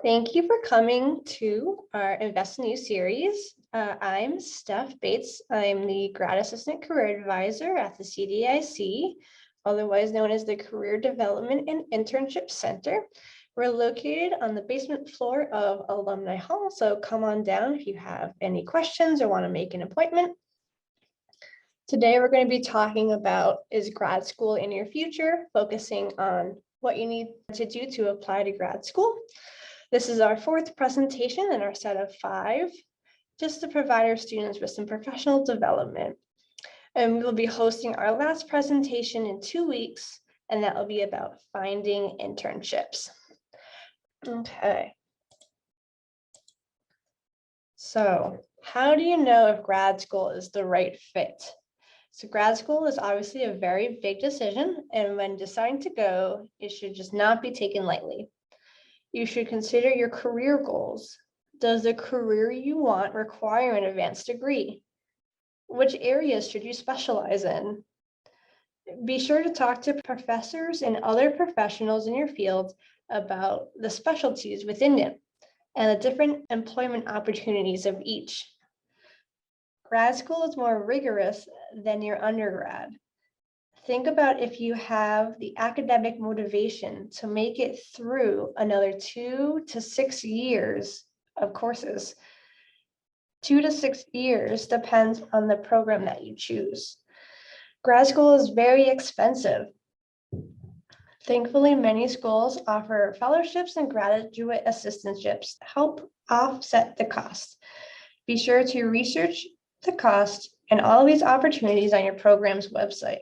Thank you for coming to our Invest in You series. I'm Steph Bates. I'm the Grad Assistant Career Advisor at the CDIC, otherwise known as the Career Development and Internship Center. We're located on the basement floor of Alumni Hall, so come on down if you have any questions or want to make an appointment. Today, we're going to be talking about is grad school in your future, focusing on what you need to do to apply to grad school. This is our fourth presentation in our set of 5, just to provide our students with some professional development. And we will be hosting our last presentation in 2 weeks, and that will be about finding internships. Okay. So how do you know if grad school is the right fit? So grad school is obviously a very big decision, and when deciding to go, it should just not be taken lightly. You should consider your career goals. Does the career you want require an advanced degree? Which areas should you specialize in? Be sure to talk to professors and other professionals in your field about the specialties within it and the different employment opportunities of each. Grad school is more rigorous than your undergrad. Think about if you have the academic motivation to make it through another 2 to 6 years of courses. 2 to 6 years depends on the program that you choose. Grad school is very expensive. Thankfully, many schools offer fellowships and graduate assistantships to help offset the cost. Be sure to research the cost and all of these opportunities on your program's website.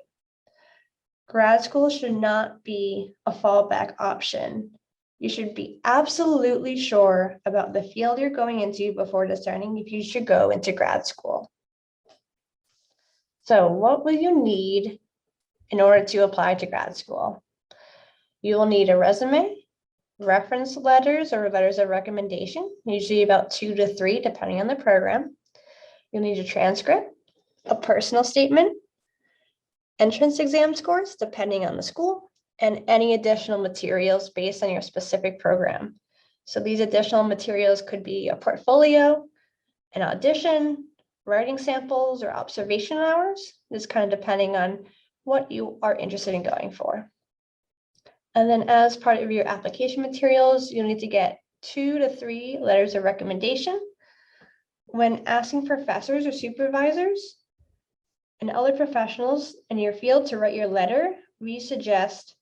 Grad school should not be a fallback option. You should be absolutely sure about the field you're going into before deciding if you should go into grad school. So what will you need in order to apply to grad school? You will need a resume, reference letters or letters of recommendation, usually about 2 to 3, depending on the program. You'll need a transcript, a personal statement, entrance exam scores, depending on the school, and any additional materials based on your specific program. So these additional materials could be a portfolio, an audition, writing samples, or observation hours. This is kind of depending on what you are interested in going for. And then as part of your application materials, you'll need to get 2 to 3 letters of recommendation. When asking professors or supervisors and other professionals in your field to write your letter, we suggest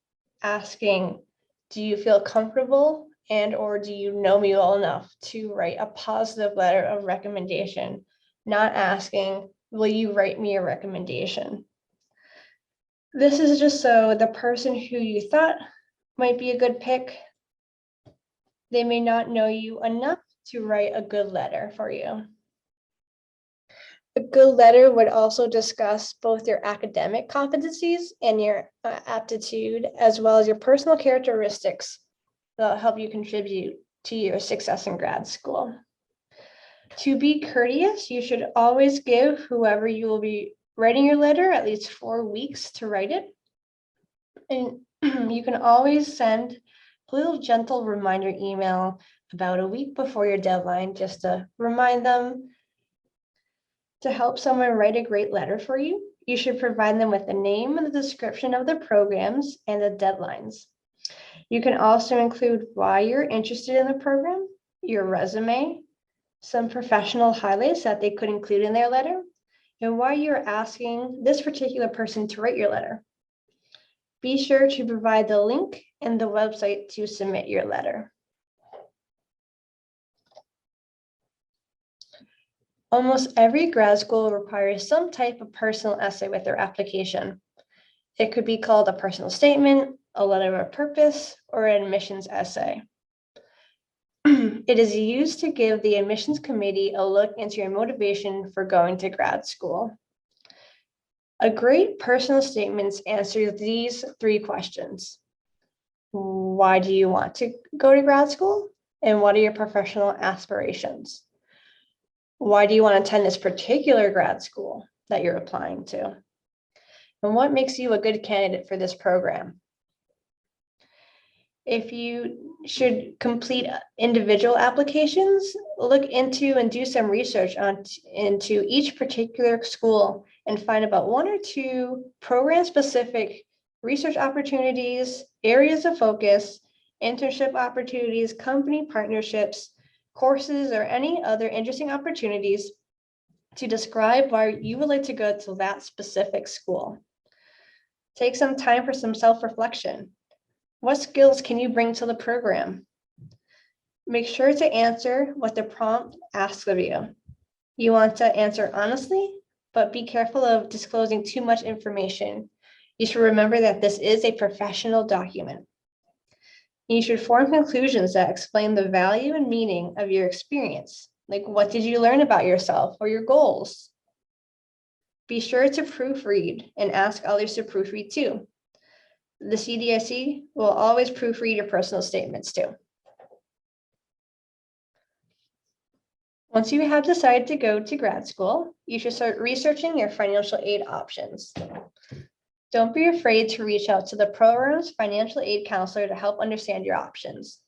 asking, do you feel comfortable and or do you know me well enough to write a positive letter of recommendation? Not asking, will you write me a recommendation? This is just so the person who you thought might be a good pick, they may not know you enough to write a good letter for you. A good letter would also discuss both your academic competencies and your aptitude, as well as your personal characteristics that will help you contribute to your success in grad school. To be courteous, you should always give whoever you will be writing your letter at least 4 weeks to write it. And you can always send a little gentle reminder email about a week before your deadline, just to remind them. To help someone write a great letter for you, you should provide them with the name and the description of the programs and the deadlines. You can also include why you're interested in the program, your resume, some professional highlights that they could include in their letter, and why you're asking this particular person to write your letter. Be sure to provide the link and the website to submit your letter. Almost every grad school requires some type of personal essay with their application. It could be called a personal statement, a letter of purpose, or an admissions essay. It is used to give the admissions committee a look into your motivation for going to grad school. A great personal statement answers these 3 questions. Why do you want to go to grad school? And what are your professional aspirations? Why do you want to attend this particular grad school that you're applying to? And what makes you a good candidate for this program? If you should complete individual applications, look into and do some research into each particular school and find about 1 or 2 program-specific research opportunities, areas of focus, internship opportunities, company partnerships, courses, or any other interesting opportunities to describe why you would like to go to that specific school. Take some time for some self-reflection. What skills can you bring to the program? Make sure to answer what the prompt asks of you. You want to answer honestly, but be careful of disclosing too much information. You should remember that this is a professional document. You should form conclusions that explain the value and meaning of your experience. Like, what did you learn about yourself or your goals? Be sure to proofread and ask others to proofread too. The CDIC will always proofread your personal statements too. Once you have decided to go to grad school, you should start researching your financial aid options. Don't be afraid to reach out to the program's financial aid counselor to help understand your options.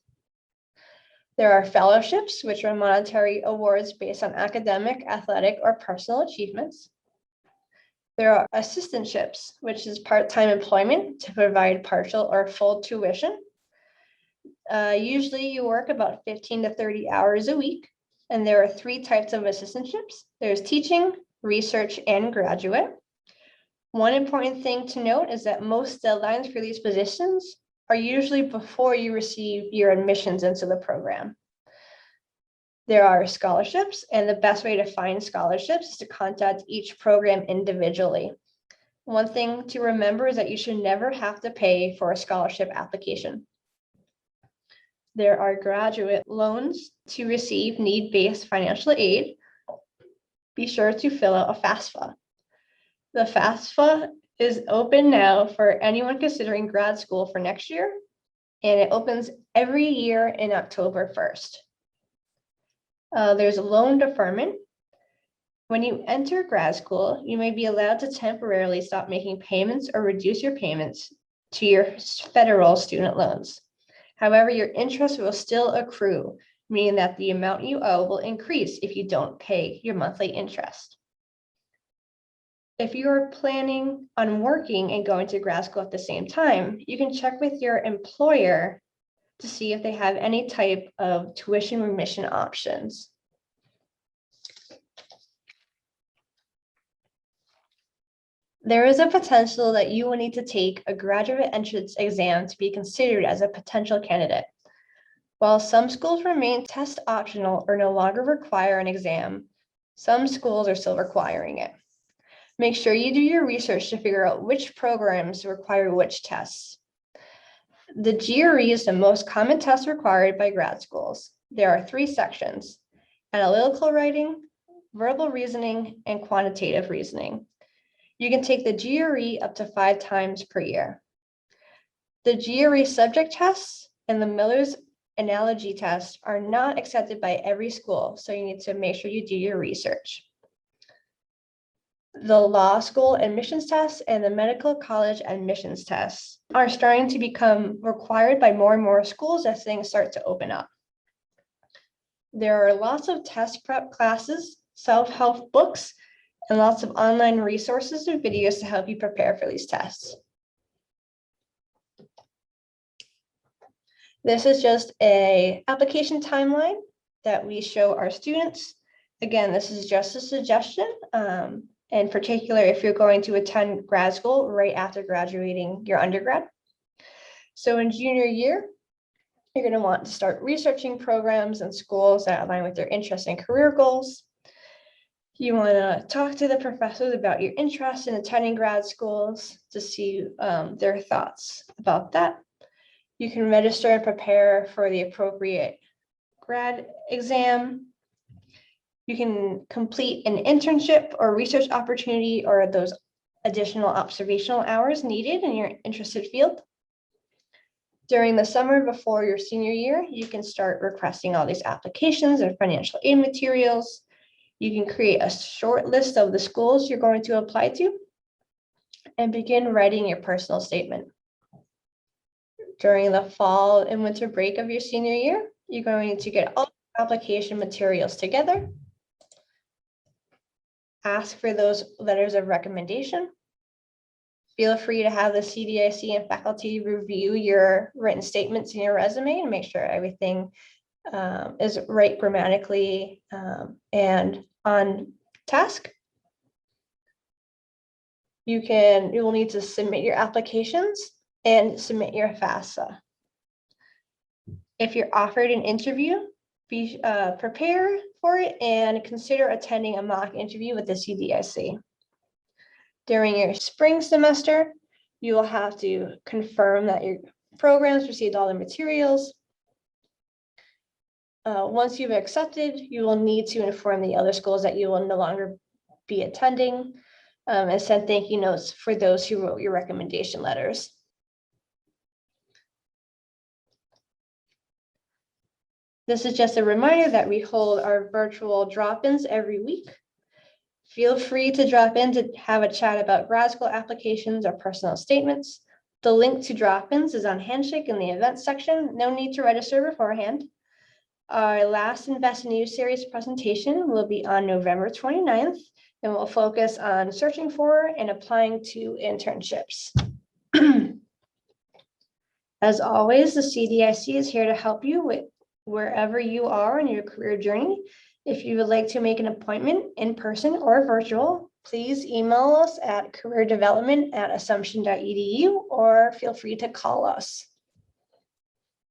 There are fellowships, which are monetary awards based on academic, athletic, or personal achievements. There are assistantships, which is part-time employment to provide partial or full tuition. Usually you work about 15 to 30 hours a week, and there are 3 types of assistantships. There's teaching, research, and graduate. One important thing to note is that most deadlines for these positions are usually before you receive your admissions into the program. There are scholarships, and the best way to find scholarships is to contact each program individually. One thing to remember is that you should never have to pay for a scholarship application. There are graduate loans to receive need-based financial aid. Be sure to fill out a FAFSA. The FAFSA is open now for anyone considering grad school for next year, and it opens every year in October 1st. There's a loan deferment. When you enter grad school, you may be allowed to temporarily stop making payments or reduce your payments to your federal student loans. However, your interest will still accrue, meaning that the amount you owe will increase if you don't pay your monthly interest. If you're planning on working and going to grad school at the same time, you can check with your employer to see if they have any type of tuition remission options. There is a potential that you will need to take a graduate entrance exam to be considered as a potential candidate. While some schools remain test optional or no longer require an exam, some schools are still requiring it. Make sure you do your research to figure out which programs require which tests. The GRE is the most common test required by grad schools. There are 3 sections: analytical writing, verbal reasoning, and quantitative reasoning. You can take the GRE up to 5 times per year. The GRE subject tests and the Miller's analogy test are not accepted by every school, so you need to make sure you do your research. The law school admissions tests and the medical college admissions tests are starting to become required by more and more schools as things start to open up. There are lots of test prep classes, self-help books, and lots of online resources and videos to help you prepare for these tests. This is just an application timeline that we show our students. Again, this is just a suggestion. In particular, if you're going to attend grad school right after graduating your undergrad. So in junior year, you're going to want to start researching programs and schools that align with your interests and career goals. You want to talk to the professors about your interest in attending grad schools to see their thoughts about that. You can register and prepare for the appropriate grad exam. You can complete an internship or research opportunity or those additional observational hours needed in your interested field. During the summer before your senior year, you can start requesting all these applications and financial aid materials. You can create a short list of the schools you're going to apply to and begin writing your personal statement. During the fall and winter break of your senior year, you're going to get all application materials together. Ask for those letters of recommendation. Feel free to have the CDIC and faculty review your written statements and your resume and make sure everything is right grammatically and on task. You will need to submit your applications and submit your FAFSA. If you're offered an interview, be prepared for it and consider attending a mock interview with the CDIC. During your spring semester, you will have to confirm that your programs received all the materials. Once you've accepted, you will need to inform the other schools that you will no longer be attending and send thank you notes for those who wrote your recommendation letters. This is just a reminder that we hold our virtual drop-ins every week. Feel free to drop in to have a chat about grad school applications or personal statements. The link to drop-ins is on Handshake in the events section. No need to register beforehand. Our last Invest in You series presentation will be on November 29th, and we'll focus on searching for and applying to internships. As always, the CDIC is here to help you with wherever you are in your career journey. If you would like to make an appointment in person or virtual, please email us at careerdevelopment@assumption.edu or feel free to call us.